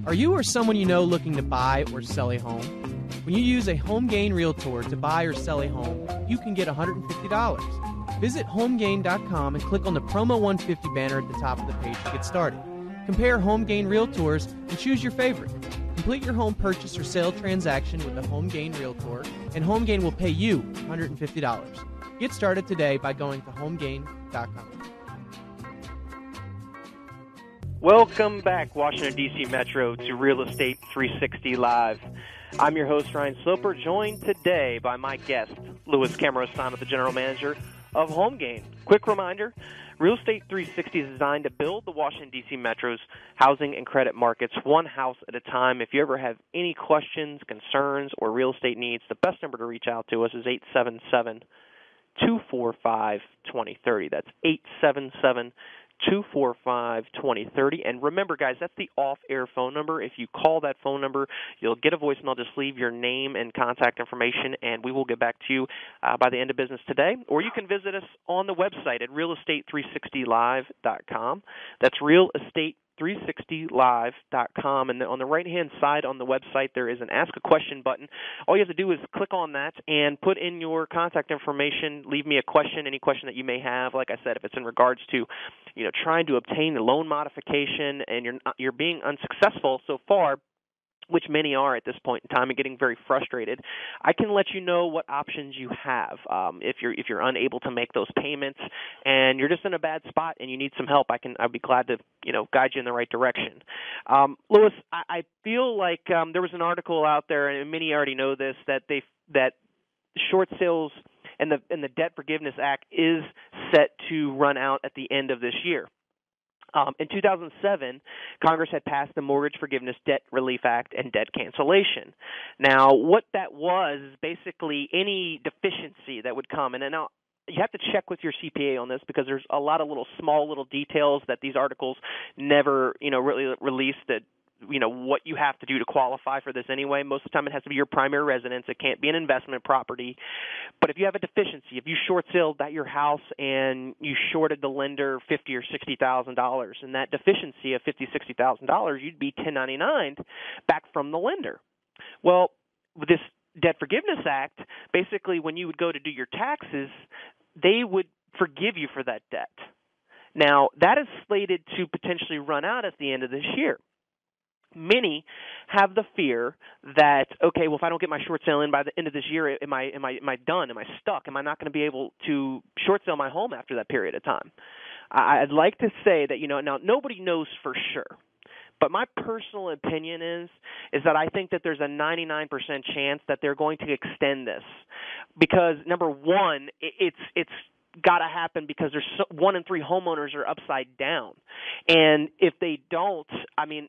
Are you or someone you know looking to buy or sell a home? When you use a HomeGain Realtor to buy or sell a home, you can get $150. Visit HomeGain.com and click on the Promo 150 banner at the top of the page to get started. Compare HomeGain Realtors and choose your favorite. Complete your home purchase or sale transaction with a HomeGain Realtor, and HomeGain will pay you $150. Get started today by going to HomeGain.com. Welcome back, Washington, D.C. Metro, to Real Estate 360 Live. I'm your host, Ryan Sloper, joined today by my guest, Louis Cammarosano, the General Manager of HomeGain. Quick reminder, Real Estate 360 is designed to build the Washington, D.C. Metro's housing and credit markets one house at a time. If you ever have any questions, concerns, or real estate needs, the best number to reach out to us is 877-245-2030. That's 877-245-2030. And remember, guys, that's the off-air phone number. If you call that phone number, you'll get a voicemail. Just leave your name and contact information, and we will get back to you by the end of business today. Or you can visit us on the website at realestate360live.com. That's realestate360live.com. And on the right-hand side on the website, there is an Ask a Question button. All you have to do is click on that and put in your contact information. Leave me a question, any question that you may have. Like I said, if it's in regards to, trying to obtain a loan modification and you're being unsuccessful so far, which many are at this point in time, and getting very frustrated, I can let you know what options you have. If you're unable to make those payments and you're just in a bad spot and you need some help, I'd be glad to guide you in the right direction. Louis, I feel like there was an article out there, and many already know this, that short sales and the Debt Forgiveness Act is set to run out at the end of this year. In 2007, Congress had passed the Mortgage Forgiveness Debt Relief Act and debt cancellation. Now, what that was is basically any deficiency that would come. And now you have to check with your CPA on this, because there's a lot of small little details that these articles never, really release, that what you have to do to qualify for this anyway. Most of the time it has to be your primary residence. It can't be an investment property. But if you have a deficiency, if you short sold your house and you shorted the lender $50,000 or $60,000, and that deficiency of $50,000, $60,000, you'd be 1099'd back from the lender. Well, with this Debt Forgiveness Act, basically when you would go to do your taxes, they would forgive you for that debt. Now, that is slated to potentially run out at the end of this year. Many have the fear that, okay, well, if I don't get my short sale in by the end of this year, am I done? Am I stuck? Am I not going to be able to short sell my home after that period of time? I'd like to say that, now nobody knows for sure. But my personal opinion is that I think that there's a 99% chance that they're going to extend this, because number one, it's got to happen because there's 1 in 3 homeowners are upside down. And if they don't,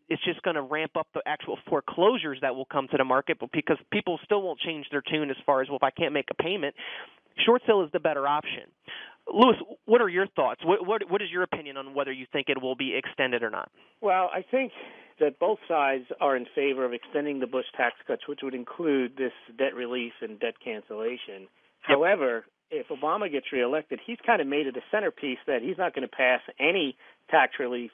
it's just going to ramp up the actual foreclosures that will come to the market, but because people still won't change their tune as far as, well, if I can't make a payment, short sale is the better option. Louis, what are your thoughts? What is your opinion on whether you think it will be extended or not? Well, I think that both sides are in favor of extending the Bush tax cuts, which would include this debt relief and debt cancellation. Yep. However, if Obama gets reelected, he's kind of made it a centerpiece that he's not going to pass any tax relief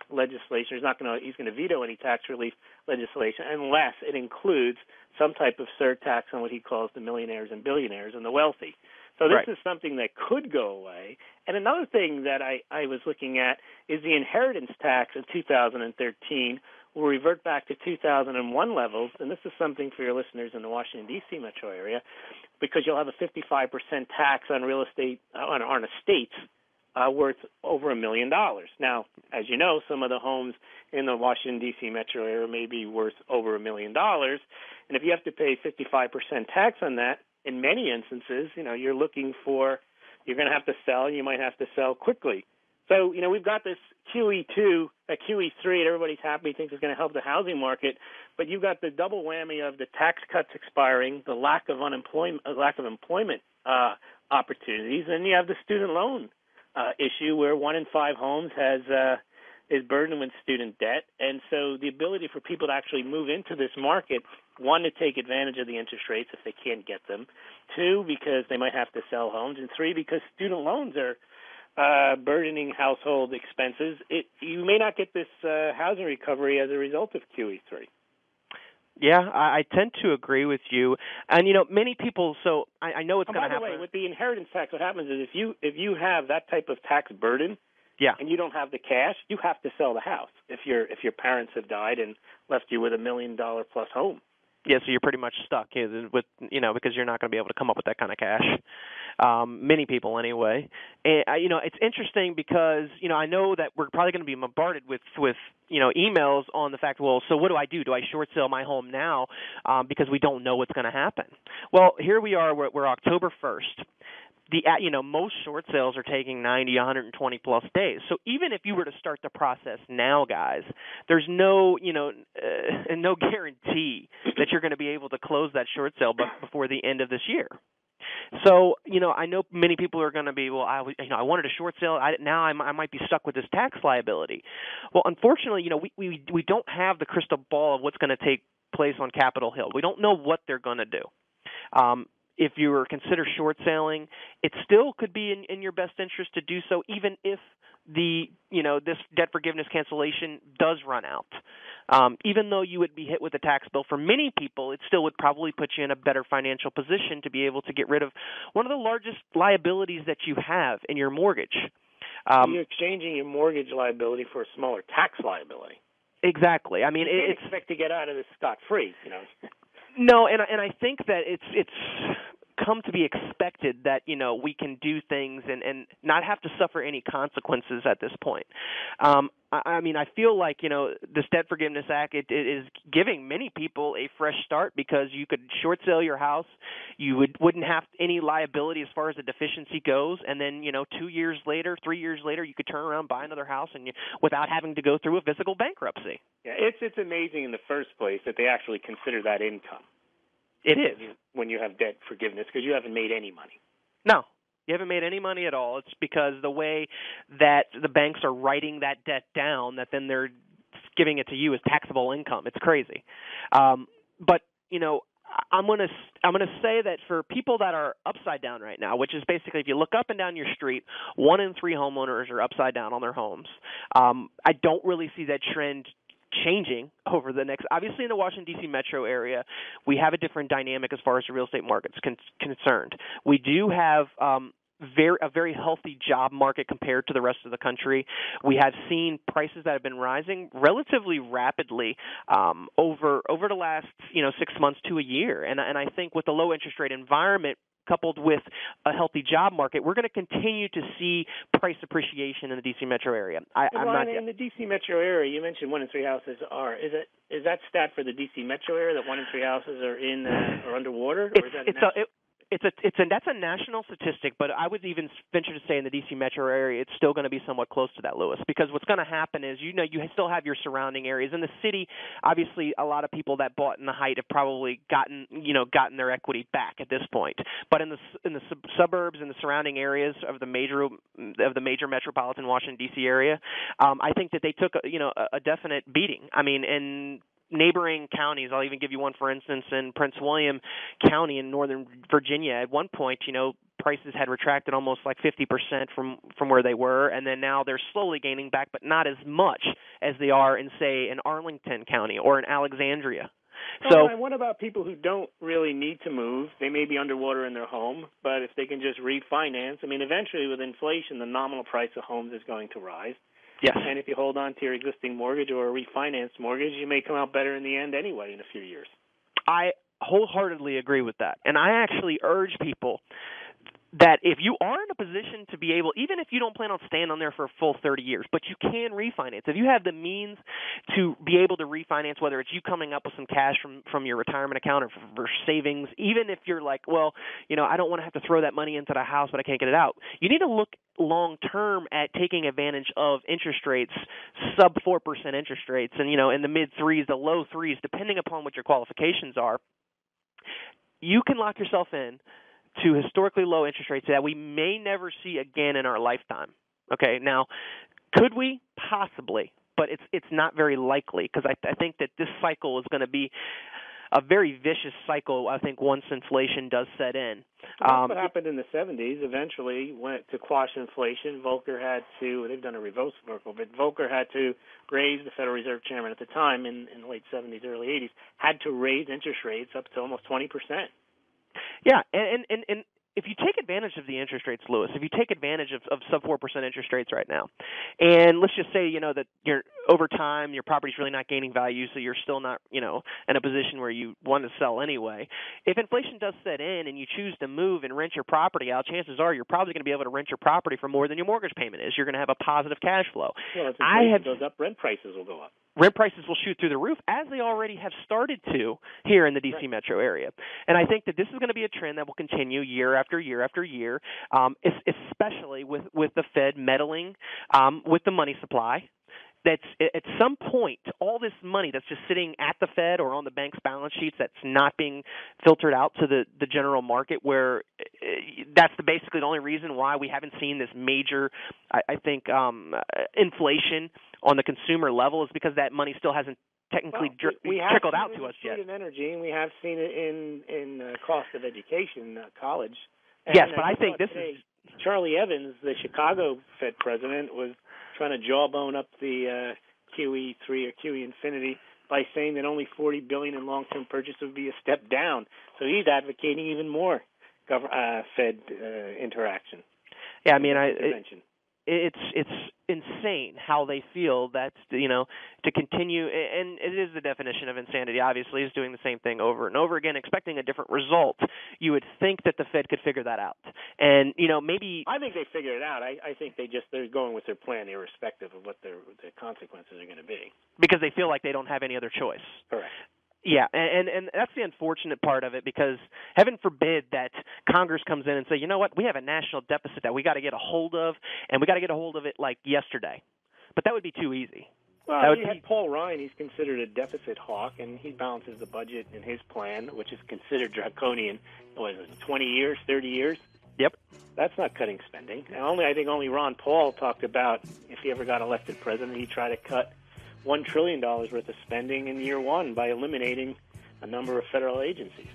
legislation. He's going to veto any tax relief legislation unless it includes some type of surtax on what he calls the millionaires and billionaires and the wealthy. So this is something that could go away. And another thing that I was looking at is the inheritance tax in 2013 will revert back to 2001 levels, and this is something for your listeners in the Washington, D.C. metro area, because you'll have a 55% tax on real estate, on estates worth over $1 million. Now, as you know, some of the homes in the Washington, D.C. metro area may be worth over $1 million, and if you have to pay 55% tax on that, in many instances, you're going to have to sell, and you might have to sell quickly. So, we've got this QE2, a QE3, and everybody's happy, thinks it's going to help the housing market, but you've got the double whammy of the tax cuts expiring, the lack of employment opportunities, and you have the student loan issue where 1 in 5 homes is burdened with student debt, and so the ability for people to actually move into this market, 1, to take advantage of the interest rates if they can't get them, 2, because they might have to sell homes, and 3, because student loans are burdening household expenses, you may not get this housing recovery as a result of QE3. Yeah, I tend to agree with you. And, many people, so I know it's going to happen. By the way, with the inheritance tax, what happens is if you have that type of tax burden, yeah, and you don't have the cash, you have to sell the house if your parents have died and left you with $1 million plus home. Yeah, so you're pretty much stuck with because you're not going to be able to come up with that kind of cash. Many people anyway. And it's interesting because I know that we're probably going to be bombarded with emails on the fact, well, so what do I do? Do I short sale my home now because we don't know what's going to happen? Well, here we are. We're October 1st. Most short sales are taking 90, 120 plus days. So even if you were to start the process now, guys, there's no guarantee that you're going to be able to close that short sale before the end of this year. So, I know many people are going to be, well, I wanted a short sale. Now I might be stuck with this tax liability. Well, unfortunately, we don't have the crystal ball of what's going to take place on Capitol Hill. We don't know what they're going to do. If you were consider short selling, it still could be in your best interest to do so, even if this debt forgiveness cancellation does run out. Even though you would be hit with a tax bill, for many people, it still would probably put you in a better financial position to be able to get rid of one of the largest liabilities that you have in your mortgage. You're exchanging your mortgage liability for a smaller tax liability. Exactly. I mean, you can't expect to get out of this scot-free, No, and I think that it's come to be expected that we can do things and not have to suffer any consequences at this point. I feel like this Debt Forgiveness Act it is giving many people a fresh start because you could short sell your house, you wouldn't have any liability as far as the deficiency goes, and then 2 years later, 3 years later, you could turn around and buy another house and without having to go through a physical bankruptcy. Yeah, it's amazing in the first place that they actually consider that income. It is. When you have debt forgiveness, because you haven't made any money. No, you haven't made any money at all. It's because the way that the banks are writing that debt down, that then they're giving it to you as taxable income. It's crazy. But I'm going to say that for people that are upside down right now, which is basically if you look up and down your street, 1 in 3 homeowners are upside down on their homes. I don't really see that trend changing over the next, obviously in the Washington, D.C. metro area, we have a different dynamic as far as the real estate market's concerned. We do have a very healthy job market compared to the rest of the country. We have seen prices that have been rising relatively rapidly over the last 6 months to a year. And I think with the low interest rate environment coupled with a healthy job market, we're going to continue to see price appreciation in the D.C. metro area. In the D.C. metro area, you mentioned 1 in 3 houses are. Is that stat for the D.C. metro area that 1 in 3 houses are in or underwater? Or is that that's a national statistic, but I would even venture to say in the D.C. metro area, it's still going to be somewhat close to that, Lewis, because what's going to happen is, you still have your surrounding areas. In the city, obviously, a lot of people that bought in the height have probably gotten their equity back at this point. But in the suburbs and the surrounding areas of the major metropolitan Washington, D.C. area, I think that they took a definite beating. I mean, in neighboring counties, I'll even give you one, for instance, in Prince William County in Northern Virginia. At one point, prices had retracted almost like 50% from where they were, and then now they're slowly gaining back, but not as much as they are in, say, in Arlington County or in Alexandria. So, and what about people who don't really need to move? They may be underwater in their home, but if they can just refinance, eventually with inflation, the nominal price of homes is going to rise. Yes. And if you hold on to your existing mortgage or a refinanced mortgage, you may come out better in the end anyway in a few years. I wholeheartedly agree with that. And I actually urge people that if you are in a position to be able, even if you don't plan on staying on there for a full 30 years, but you can refinance. If you have the means to be able to refinance, whether it's you coming up with some cash from your retirement account or for savings, even if you're like, well, I don't want to have to throw that money into the house, but I can't get it out. You need to look long-term at taking advantage of interest rates, sub 4% interest rates, and, in the mid-3s, the low 3s, depending upon what your qualifications are. You can lock yourself in to historically low interest rates that we may never see again in our lifetime. Okay, now, could we? Possibly, but it's not very likely because I think that this cycle is going to be a very vicious cycle, I think, once inflation does set in. That's what happened in the 70s. Eventually, went to quash inflation. They've done a reverse Volcker, but Volcker had to raise, the Federal Reserve Chairman at the time in the late 70s, early 80s, had to raise interest rates up to almost 20%. Yeah, and if you take advantage of the interest rates, Lewis, if you take advantage of sub 4% interest rates right now, and let's just say, that you're over time your property's really not gaining value, so you're still not, in a position where you want to sell anyway. If inflation does set in and you choose to move and rent your property out, chances are you're probably going to be able to rent your property for more than your mortgage payment is. You're going to have a positive cash flow. Well, if inflation goes up, rent prices will go up. Rent prices will shoot through the roof, as they already have started to here in the D.C. metro area. And I think that this is going to be a trend that will continue year after year after year, especially with the Fed meddling with the money supply. That's at some point, all this money that's just sitting at the Fed or on the bank's balance sheets that's not being filtered out to the general market, where that's basically the only reason why we haven't seen this major, I think, inflation on the consumer level, is because that money still hasn't technically trickled out to us yet. We have seen it in energy, and we have seen it in cost of education, college. Yes, but I think this is Charlie Evans, the Chicago Fed president, was trying to jawbone up the QE3 or QE Infinity by saying that only $40 billion in long-term purchase would be a step down. So he's advocating even more Fed interaction. Yeah, I mean, it's insane how they feel that, to continue, and it is the definition of insanity, obviously, is doing the same thing over and over again, expecting a different result. You would think that the Fed could figure that out. And, maybe... I think they figured it out. I think they're going with their plan irrespective of what the consequences are going to be. Because they feel like they don't have any other choice. Correct. Yeah, and that's the unfortunate part of it, because heaven forbid that Congress comes in and say, you know what, we have a national deficit that we got to get a hold of, and we got to get a hold of it like yesterday. But that would be too easy. Well, you had Paul Ryan. He's considered a deficit hawk, and he balances the budget in his plan, which is considered draconian. What is it, 20 years, 30 years? Yep. That's not cutting spending. And I think only Ron Paul talked about, if he ever got elected president, he'd try to cut $1 trillion worth of spending in year one by eliminating a number of federal agencies.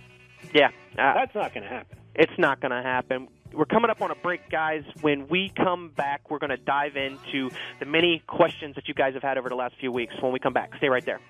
Yeah. That's not going to happen. It's not going to happen. We're coming up on a break, guys. When we come back, we're going to dive into the many questions that you guys have had over the last few weeks when we come back. Stay right there.